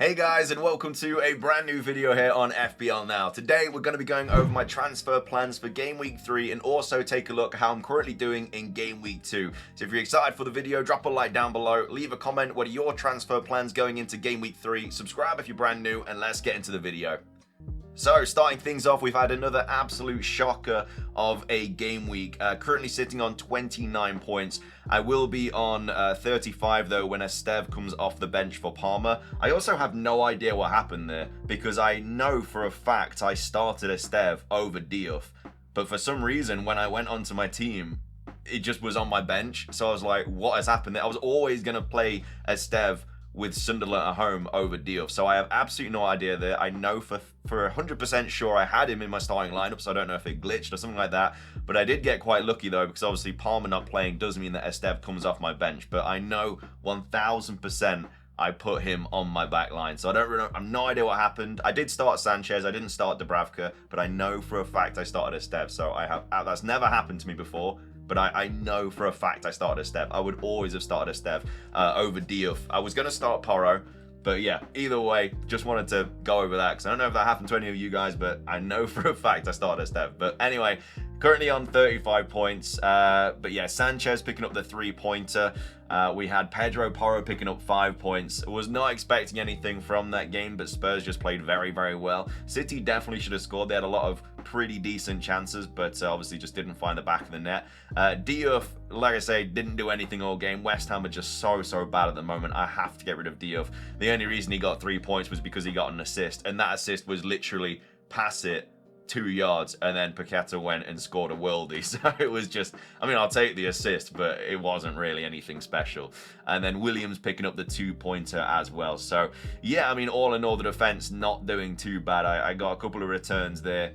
Hey guys, and welcome to a brand new video here on FPL Now. Today we're going to be going over my transfer plans for Game Week 3 and also take a look at how I'm currently doing in Game Week 2. So if you're excited for the video, drop a like down below, leave a comment what are your transfer plans going into Game Week 3, subscribe if you're brand new, and let's get into the video. So, starting things off, we've had another absolute shocker of a game week. Currently sitting on 29 points. I will be on 35 though when Esteve comes off the bench for Palmer. I also have no idea what happened there because I know for a fact I started Esteve over Diouf. But for some reason, when I went onto my team, it just was on my bench. So I was like, what has happened there? I was always going to play Esteve with Sunderland at home over Diouf. So I have absolutely no idea there. I know for 100% sure I had him in my starting lineup, so I don't know if it glitched or something like that. But I did get quite lucky though, because obviously Palmer not playing does mean that Esteve comes off my bench. But I know 1000% I put him on my back line. So I have no idea what happened. I did start Sanchez, I didn't start Dubravka, but I know for a fact I started Esteve. So that's never happened to me before. But I know for a fact I started Esteve. I would always have started Esteve over Diouf. I was going to start Porro, but yeah, either way, just wanted to go over that because I don't know if that happened to any of you guys, but I know for a fact I started Esteve. But anyway, currently on 35 points. But yeah, Sanchez picking up the 3-pointer. We had Pedro Porro picking up 5 points. Was not expecting anything from that game, but Spurs just played very, very well. City definitely should have scored. They had a lot of pretty decent chances, but obviously just didn't find the back of the net. Diouf, like I say, didn't do anything all game. West Ham are just so bad at the moment. I have to get rid of Diouf. The only reason he got 3 points was because he got an assist, and that assist was literally pass it 2 yards, and then Paqueta went and scored a worldie. So it was just, I mean, I'll take the assist, but it wasn't really anything special. And then Williams picking up the 2-pointer as well. So yeah, I mean, all in all, the defense not doing too bad. I got a couple of returns there,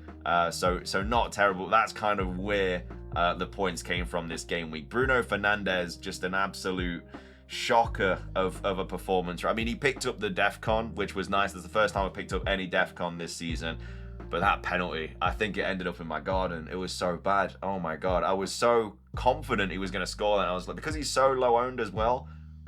so not terrible. That's kind of where the points came from this game week. Bruno Fernandes, just an absolute shocker of a performance. I mean, he picked up the DEFCON, which was nice. That's the first time I picked up any DEFCON this season. But that penalty, I think it ended up in my garden. It was so bad. Oh my God. I was so confident he was going to score. And I was like, because he's so low owned as well,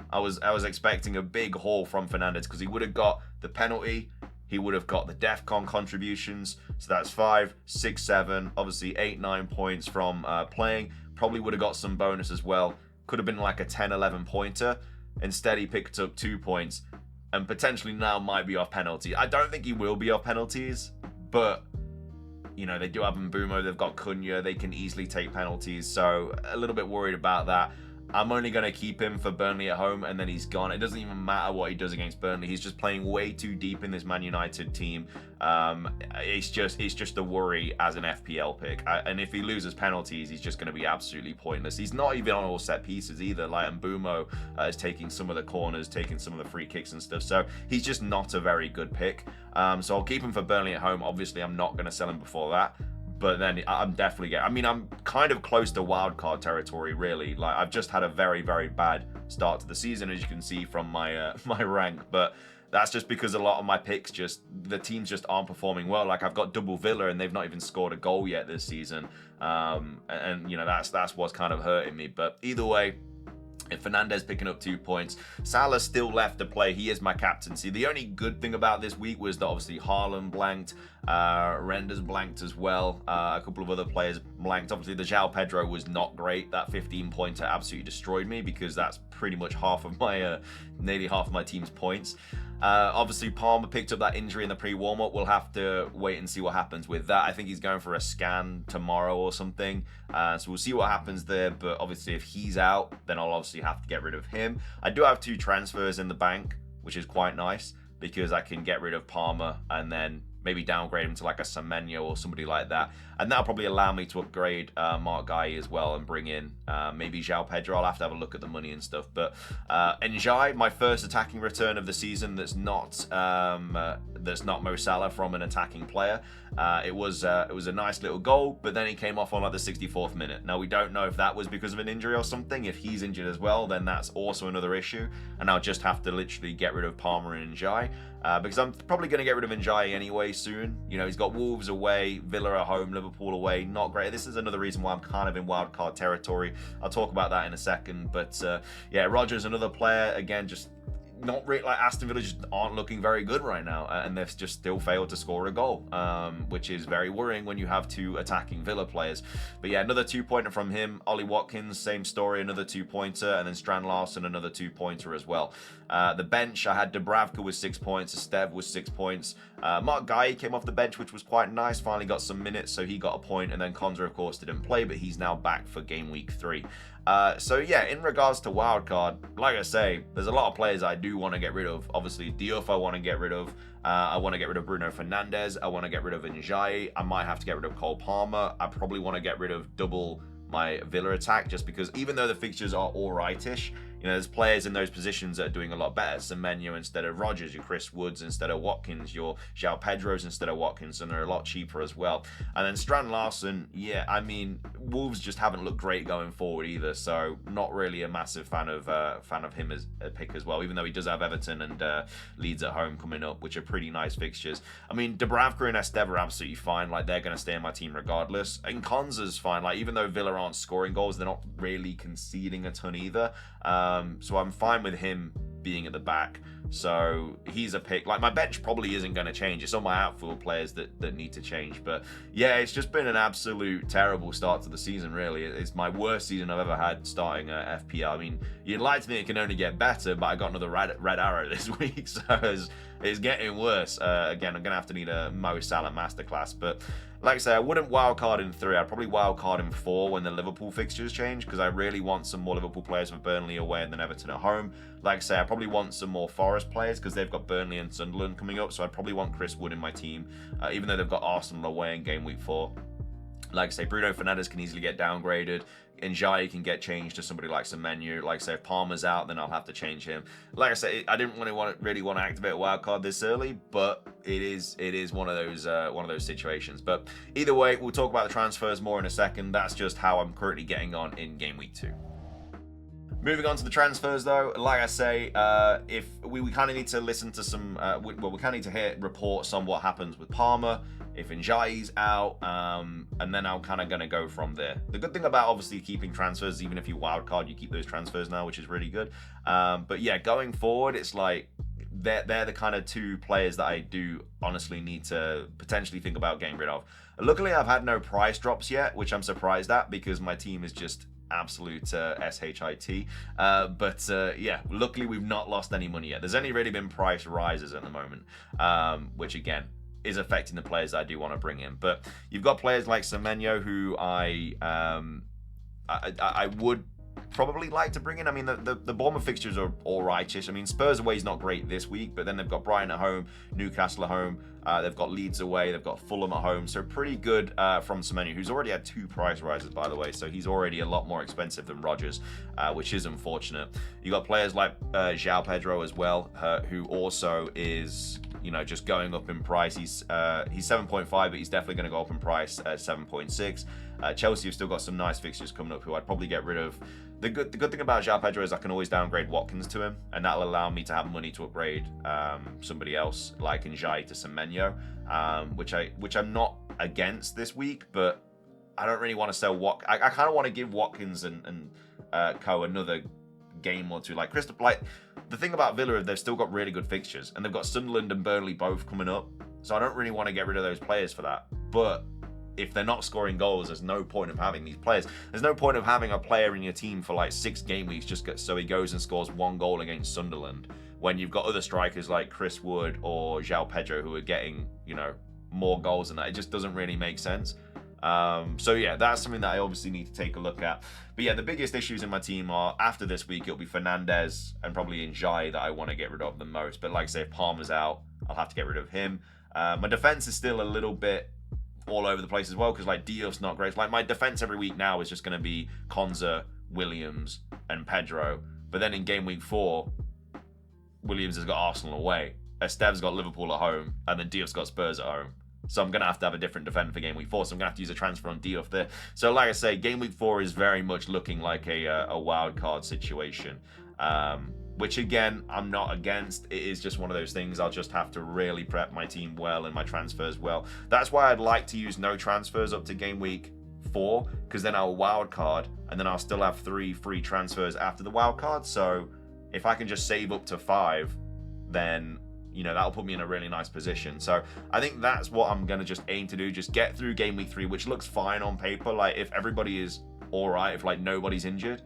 I was expecting a big haul from Fernandes because he would have got the penalty. He would have got the DEFCON contributions. So that's 5, 6, 7, obviously 8, 9 points from playing. Probably would have got some bonus as well. Could have been like a 10, 11 pointer. Instead, he picked up 2 points and potentially now might be off penalty. I don't think he will be off penalties. But, you know, they do have Mbumo, they've got Cunha, they can easily take penalties, so a little bit worried about that. I'm only going to keep him for Burnley at home, and then he's gone. It doesn't even matter what he does against Burnley. He's just playing way too deep in this Man United team. It's just a worry as an FPL pick. And if he loses penalties, he's just going to be absolutely pointless. He's not even on all set pieces either. Like Mbumo is taking some of the corners, taking some of the free kicks and stuff. So he's just not a very good pick. So I'll keep him for Burnley at home. Obviously, I'm not going to sell him before that. But then I'm definitely getting, I mean, I'm kind of close to wildcard territory, really. Like, I've just had a very bad start to the season, as you can see from my my rank. But that's just because a lot of my picks the teams just aren't performing well. Like, I've got double Villa and they've not even scored a goal yet this season. And you know, that's what's kind of hurting me. But either way, if Fernandes picking up 2 points, Salah's still left to play. He is my captaincy. The only good thing about this week was that obviously Haaland blanked, Renders blanked as well. A couple of other players blanked. Obviously, the João Pedro was not great. That 15-pointer absolutely destroyed me because that's pretty much half of my, nearly half of my team's points. Obviously, Palmer picked up that injury in the pre-warm-up. We'll have to wait and see what happens with that. I think he's going for a scan tomorrow or something. So we'll see what happens there. But obviously, if he's out, then I'll obviously have to get rid of him. I do have 2 transfers in the bank, which is quite nice because I can get rid of Palmer and then maybe downgrade him to like a Semenyo or somebody like that. And that'll probably allow me to upgrade Mark Guy as well and bring in maybe João Pedro. I'll have to have a look at the money and stuff. But Njai, my first attacking return of the season that's not Mo Salah from an attacking player. It was a nice little goal, but then he came off on like the 64th minute. Now, we don't know if that was because of an injury or something. If he's injured as well, then that's also another issue. And I'll just have to literally get rid of Palmer and Njai. Because I'm probably going to get rid of Njai anyway soon. You know, he's got Wolves away, Villa at home, Liverpool away. Not great. This is another reason why I'm kind of in wildcard territory. I'll talk about that in a second. But yeah, Rodgers, another player, again, just not really, like, Aston Villa just aren't looking very good right now, and they've just still failed to score a goal, which is very worrying when you have two attacking Villa players. But yeah, another 2-pointer from him. Ollie Watkins, same story, another 2-pointer, and then Strand Larsen, another 2-pointer as well. The bench, I had Dubravka with 6 points, Esteve with 6 points. Mark Guy came off the bench, which was quite nice, finally got some minutes, so he got a point, and then Konza, of course, didn't play, but he's now back for game week 3. So yeah, in regards to wildcard, like I say, there's a lot of players I do want to get rid of. Obviously, Diouf I want to get rid of. I want to get rid of Bruno Fernandes. I want to get rid of Njai. I might have to get rid of Cole Palmer. I probably want to get rid of double my Villa attack, just because even though the fixtures are all rightish, you know, there's players in those positions that are doing a lot better. Semenyo instead of Rodgers, your Chris Woods instead of Watkins, your João Pedros instead of Watkins, and they're a lot cheaper as well. And then Strand Larsen, yeah, I mean, Wolves just haven't looked great going forward either, so not really a massive fan of him as a pick as well, even though he does have Everton and Leeds at home coming up, which are pretty nice fixtures. I mean, Dubravka and Esteve are absolutely fine, like they're going to stay in my team regardless. And Konza's fine, like even though Villa aren't scoring goals, they're not really conceding a ton either. So I'm fine with him being at the back. So he's a pick. Like, my bench probably isn't going to change. It's on my outfield players that need to change. But yeah, it's just been an absolute terrible start to the season, really. It's my worst season I've ever had starting FPL. I mean, you'd like to think it can only get better, but I got another red arrow this week, so it's getting worse. Again, I'm going to have to need a Mo Salah masterclass. But like I say, I wouldn't wildcard in 3. I'd probably wildcard in 4 when the Liverpool fixtures change, because I really want some more Liverpool players for Burnley away and then Everton at home. Like I say, I probably want some more Forest players, because they've got Burnley and Sunderland coming up, so I'd probably want Chris Wood in my team, even though they've got Arsenal away in game week 4. Like I say, Bruno Fernandes can easily get downgraded. Njai can get changed to somebody like Semenyo. Like I say, if Palmer's out, then I'll have to change him. Like I say, I didn't really want to activate a wildcard this early, but it is one of those situations. But either way, we'll talk about the transfers more in a second. That's just how I'm currently getting on in game week 2. Moving on to the transfers, though, like I say, if we kind of need to listen to some, we kind of need to hear reports on what happens with Palmer, if Njai's out, and then I'm kind of going to go from there. The good thing about obviously keeping transfers, even if you wildcard, you keep those transfers now, which is really good. But yeah, going forward, it's like they're the kind of 2 players that I do honestly need to potentially think about getting rid of. Luckily, I've had no price drops yet, which I'm surprised at, because my team is just absolute shit. But yeah, luckily we've not lost any money yet. There's only really been price rises at the moment, which again is affecting the players that I do want to bring in. But you've got players like Semenyo, who I would probably like to bring in. I mean, the Bournemouth fixtures are all rightish. I mean, Spurs away is not great this week, but then they've got Brighton at home, Newcastle at home, they've got Leeds away, they've got Fulham at home, so pretty good from Semenyo, who's already had 2 price rises, by the way, so he's already a lot more expensive than Rodgers, which is unfortunate. You got players like João Pedro as well, who also is, you know, just going up in price. He's 7.5, but he's definitely going to go up in price at 7.6. Chelsea have still got some nice fixtures coming up, who I'd probably get rid of. The good thing about João Pedro is I can always downgrade Watkins to him, and that'll allow me to have money to upgrade somebody else like Njai to Semenyo, which I'm not against this week, but I don't really want to sell I kind of want to give Watkins and Co another game or 2. Like the thing about Villa is they've still got really good fixtures, and they've got Sunderland and Burnley both coming up, so I don't really want to get rid of those players for that. But if they're not scoring goals, there's no point of having these players. There's no point of having a player in your team for like 6 game weeks so he goes and scores 1 goal against Sunderland, when you've got other strikers like Chris Wood or João Pedro who are getting, you know, more goals than that. It just doesn't really make sense. So yeah, that's something that I obviously need to take a look at. But yeah, the biggest issues in my team are, after this week, it'll be Fernandes and probably Njai that I want to get rid of the most. But like I say, if Palmer's out, I'll have to get rid of him. My defense is still a little bit all over the place as well, because like Diouf's not great. Like, my defense every week now is just going to be Konza, Williams, and Pedro. But then in game week 4, Williams has got Arsenal away, Esteve's got Liverpool at home, and then Diouf's got Spurs at home. So I'm going to have a different defender for game week 4. So I'm going to have to use a transfer on Diouf there. So like I say, game week 4 is very much looking like a wild card situation. Which again, I'm not against. It is just one of those things. I'll just have to really prep my team well and my transfers well. That's why I'd like to use no transfers up to game week 4, because then I'll wild card, and then I'll still have 3 free transfers after the wild card. So if I can just save up to 5, then, you know, that'll put me in a really nice position. So I think that's what I'm going to just aim to do. Just get through game week 3, which looks fine on paper. Like, if everybody is all right, if like nobody's injured,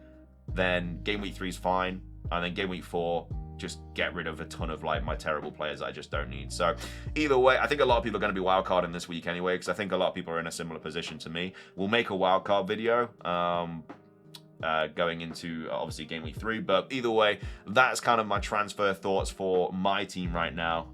then game week 3 is fine. And then game week 4, just get rid of a ton of like my terrible players that I just don't need. So either way, I think a lot of people are going to be wildcarding this week anyway, because I think a lot of people are in a similar position to me. We'll make a wildcard video going into obviously game week 3, but either way, that's kind of my transfer thoughts for my team right now.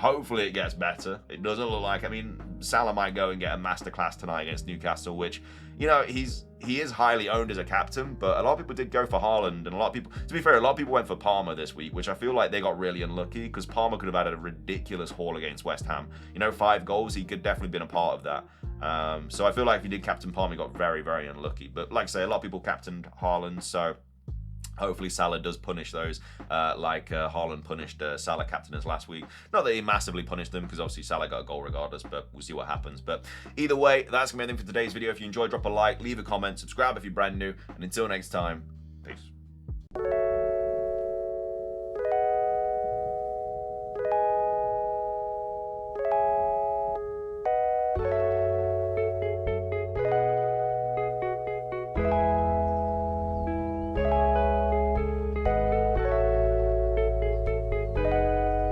Hopefully it gets better. It doesn't look like, I mean, Salah might go and get a masterclass tonight against Newcastle, which, you know, he is highly owned as a captain, but a lot of people did go for Haaland, and a lot of people, to be fair, a lot of people went for Palmer this week, which I feel like they got really unlucky, because Palmer could have had a ridiculous haul against West Ham. You know, 5 goals, he could definitely been a part of that. So I feel like if you did captain Palmer, he got very, very unlucky. But like I say, a lot of people captained Haaland, so hopefully Salah does punish those, like Haaland punished Salah captainers last week. Not that he massively punished them, because obviously Salah got a goal regardless, but we'll see what happens. But either way, that's going to be everything for today's video. If you enjoyed, drop a like, leave a comment, subscribe if you're brand new, and until next time, peace.